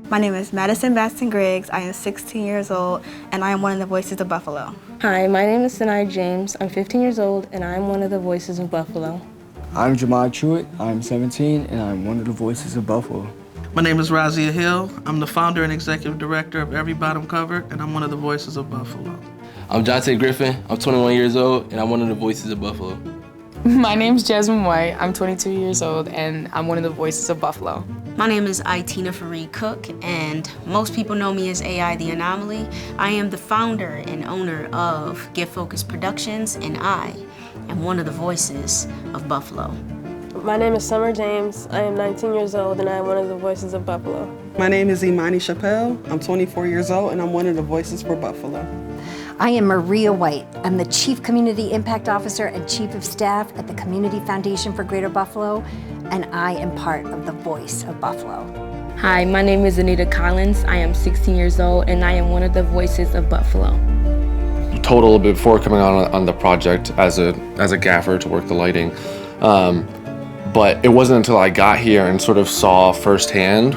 My name is Madison Baston Griggs. I am 16 years old, and I am one of the voices of Buffalo. Hi, my name is Sinai James. I'm 15 years old, and I'm one of the voices of Buffalo. I'm Jamal Truitt. I'm 17, and I'm one of the voices of Buffalo. My name is Razia Hill. I'm the founder and executive director of Every Bottom Covered, and I'm one of the voices of Buffalo. I'm Jonte Griffin. I'm 21 years old, and I'm one of the voices of Buffalo. My name's Jasmine White. I'm 22 years old, and I'm one of the voices of Buffalo. My name is Itina Fareed Cook, and most people know me as AI The Anomaly. I am the founder and owner of Get Focused Productions, and I am one of the voices of Buffalo. My name is Summer James. I am 19 years old, and I am one of the voices of Buffalo. My name is Imani Chappelle. I'm 24 years old, and I'm one of the voices for Buffalo. I am Maria White. I'm the Chief Community Impact Officer and Chief of Staff at the Community Foundation for Greater Buffalo, and I am part of the Voice of Buffalo. Hi, my name is Anita Collins. I am 16 years old, and I am one of the voices of Buffalo. Told a little bit before coming on the project as a gaffer to work the lighting. But it wasn't until I got here and sort of saw firsthand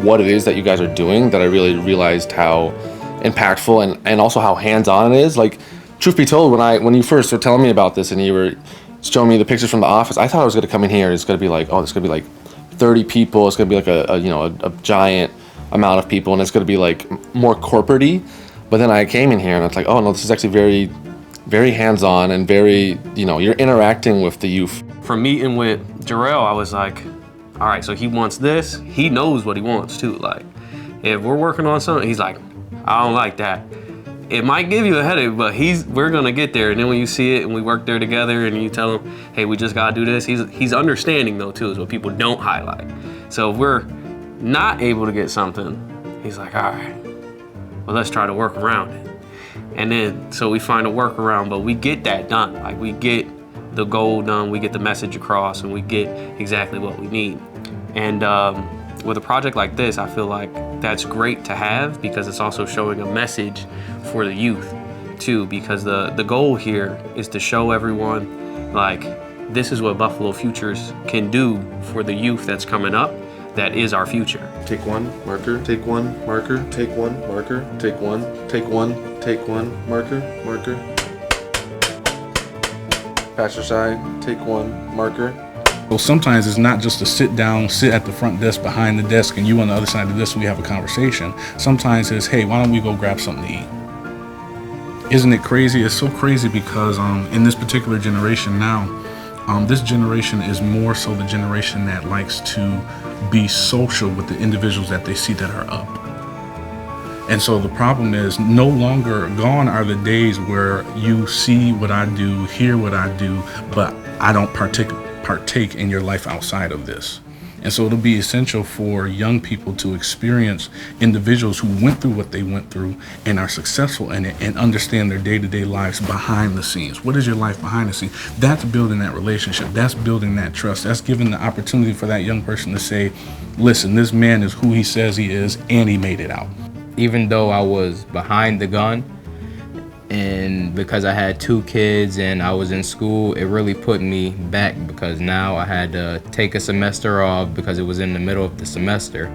what it is that you guys are doing that I really realized how impactful and also how hands-on it is. Like, truth be told, when you first were telling me about this and you were showing me the pictures from the office, I thought I was going to come in here and it's going to be like, oh, it's going to be like 30 people. It's going to be like a giant amount of people, and it's going to be like more corporate-y. But then I came in here and it's like, oh no, this is actually very, very hands-on and very, you're interacting with the youth. From meeting with Jarrell, I was like, all right, so he wants this. He knows what he wants too. Like, if we're working on something, he's like, I don't like that. It might give you a headache, but we're gonna get there. And then when you see it and we work there together and you tell him, hey, we just gotta do this, he's understanding though too, is what people don't highlight. So if we're not able to get something, he's like, all right, well, let's try to work around it. And then, so we find a workaround, but we get that done. Like, we get the goal done, we get the message across, and we get exactly what we need. And with a project like this, I feel like that's great to have because it's also showing a message for the youth too, because the goal here is to show everyone, like, this is what Buffalo Futures can do for the youth that's coming up. That is our future. Take one, marker, take one, marker, take one, marker, take one, take one, take one, marker, marker. Pass your side, take one, marker. Well, sometimes it's not just to sit at the front desk behind the desk and you on the other side of the desk, we have a conversation. Sometimes it's, hey, why don't we go grab something to eat? Isn't it crazy? It's so crazy because in this particular generation now, this generation is more so the generation that likes to be social with the individuals that they see that are up. And so the problem is, no longer gone are the days where you see what I do, hear what I do, but I don't partake in your life outside of this. And so it'll be essential for young people to experience individuals who went through what they went through and are successful in it and understand their day-to-day lives behind the scenes. What is your life behind the scenes? That's building that relationship. That's building that trust. That's giving the opportunity for that young person to say, listen, this man is who he says he is, and he made it out. Even though I was behind the gun, and because I had 2 kids and I was in school, it really put me back because now I had to take a semester off because it was in the middle of the semester.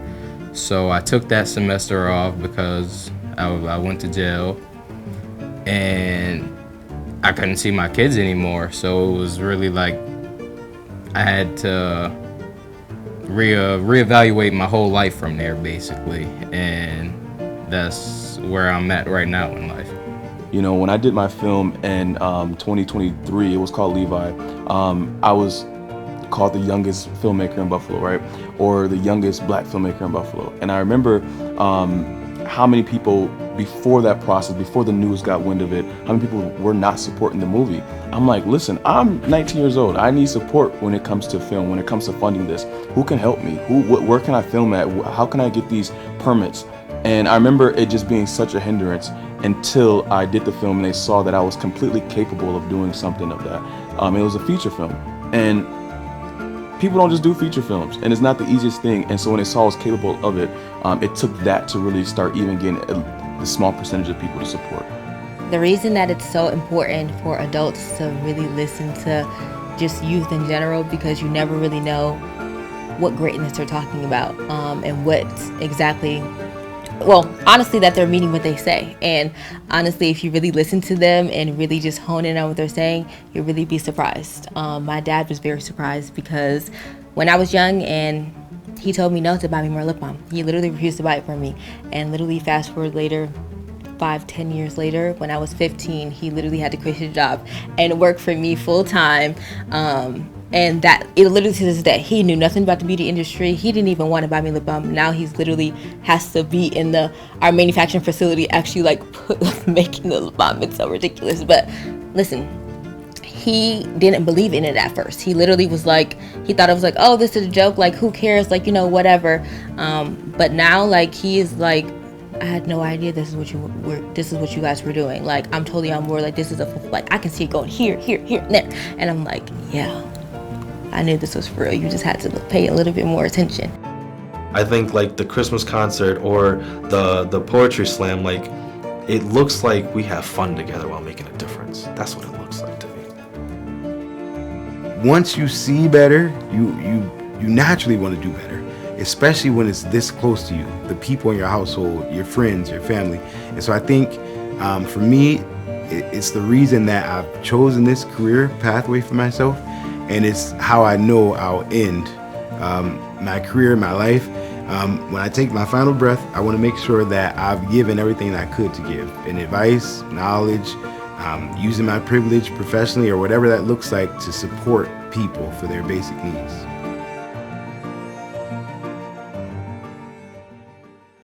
So I took that semester off because I went to jail and I couldn't see my kids anymore. So it was really like I had to reevaluate my whole life from there, basically. And that's where I'm at right now in life. When I did my film in 2023, it was called Levi. I was called the youngest filmmaker in Buffalo, right? Or the youngest black filmmaker in Buffalo. And I remember how many people before that process, before the news got wind of it, how many people were not supporting the movie. I'm like, listen, I'm 19 years old. I need support when it comes to film, when it comes to funding this. Who can help me? Where can I film at? How can I get these permits? And I remember it just being such a hindrance until I did the film and they saw that I was completely capable of doing something of that. It was a feature film. And people don't just do feature films, and it's not the easiest thing. And so when they saw I was capable of it, it took that to really start even getting the small percentage of people to support. The reason that it's so important for adults to really listen to just youth in general, because you never really know what greatness they're talking about, and what exactly, well, honestly, that they're meaning what they say. And honestly, if you really listen to them and really just hone in on what they're saying, you'll really be surprised. My dad was very surprised because when I was young and he told me no to buy me more lip balm, he literally refused to buy it for me. And literally fast forward later, 5-10 years later, when I was 15, he literally had to quit his job and work for me full time. And that, it literally to this day, he knew nothing about the beauty industry. He didn't even want to buy me lip balm. Now he's literally has to be in our manufacturing facility, actually making the lip balm. It's so ridiculous. But listen, he didn't believe in it at first. He literally was like, he thought it was like, oh, this is a joke, like who cares, like, you know, whatever. But now, like, he is like, I had no idea this is what you guys were doing. Like, I'm totally on board. Like, this is like, I can see it going here, here, here, and there. And I'm like, yeah, I knew this was for real. You just had to pay a little bit more attention. I think like the Christmas concert or the poetry slam, like, it looks like we have fun together while making a difference. That's what it looks like to me. Once you see better, you naturally want to do better, especially when it's this close to you, the people in your household, your friends, your family. And so I think for me, it's the reason that I've chosen this career pathway for myself, and it's how I know I'll end my career, my life. When I take my final breath, I want to make sure that I've given everything I could to give in advice, knowledge, using my privilege professionally or whatever that looks like to support people for their basic needs.